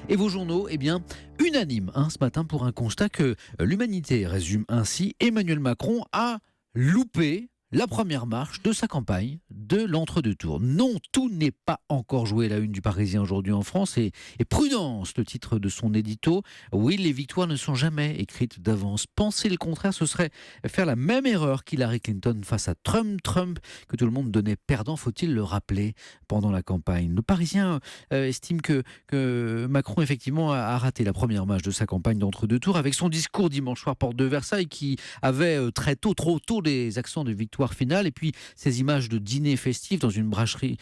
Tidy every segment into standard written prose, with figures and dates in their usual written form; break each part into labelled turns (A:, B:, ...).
A: Et vos journaux, unanimes ce matin pour un constat que l'humanité résume ainsi: Emmanuel Macron a loupé la première marche de sa campagne de l'entre-deux tours. Non, tout n'est pas encore joué. La une du Parisien aujourd'hui en France et prudence, le titre de son édito. Oui, les victoires ne sont jamais écrites d'avance. Penser le contraire, ce serait faire la même erreur qu'Hillary Clinton face à Trump, que tout le monde donnait perdant, faut-il le rappeler, pendant la campagne. Le Parisien estime que Macron effectivement a raté la première marche de sa campagne d'entre-deux tours avec son discours dimanche soir porte de Versailles qui avait trop tôt des accents de victoire finale, et puis ces images de dîner festif dans une brasserie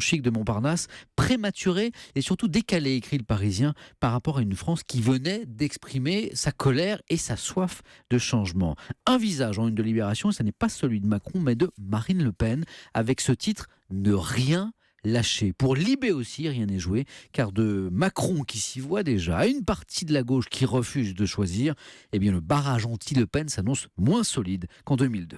A: chic de Montparnasse, prématurées et surtout décalées, écrit le Parisien, par rapport à une France qui venait d'exprimer sa colère et sa soif de changement. Un visage en une de Libération, et ce n'est pas celui de Macron mais de Marine Le Pen, avec ce titre: Ne rien lâcher. Pour Libé aussi, rien n'est joué, car de Macron qui s'y voit déjà à une partie de la gauche qui refuse de choisir, le barrage anti-Le Pen s'annonce moins solide qu'en 2002.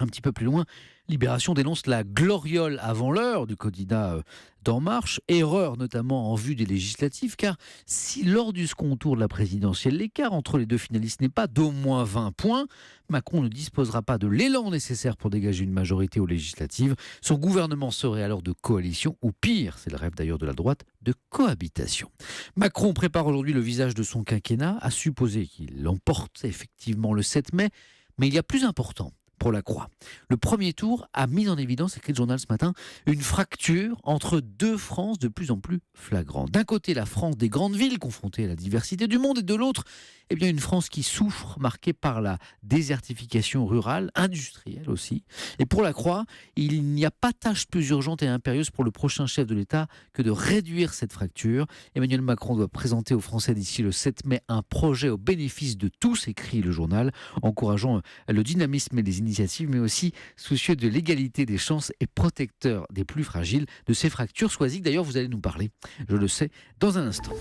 A: Un petit peu plus loin, Libération dénonce la gloriole avant l'heure du candidat d'En Marche, erreur notamment en vue des législatives, car si lors du second tour de la présidentielle, l'écart entre les deux finalistes n'est pas d'au moins 20 points, Macron ne disposera pas de l'élan nécessaire pour dégager une majorité aux législatives. Son gouvernement serait alors de coalition, ou pire, c'est le rêve d'ailleurs de la droite, de cohabitation. Macron prépare aujourd'hui le visage de son quinquennat, à supposer qu'il l'emporte effectivement le 7 mai, mais il y a plus important pour la Croix. Le premier tour a mis en évidence, écrit le journal ce matin, une fracture entre deux Frances de plus en plus flagrantes. D'un côté, la France des grandes villes, confrontée à la diversité du monde, et de l'autre, une France qui souffre, marquée par la désertification rurale, industrielle aussi. Et pour la Croix, il n'y a pas tâche plus urgente et impérieuse pour le prochain chef de l'État que de réduire cette fracture. Emmanuel Macron doit présenter aux Français d'ici le 7 mai un projet au bénéfice de tous, écrit le journal, encourageant le dynamisme et les initiatives, mais aussi soucieux de l'égalité des chances et protecteur des plus fragiles de ces fractures. Soisic, d'ailleurs, vous allez nous parler, je le sais, dans un instant.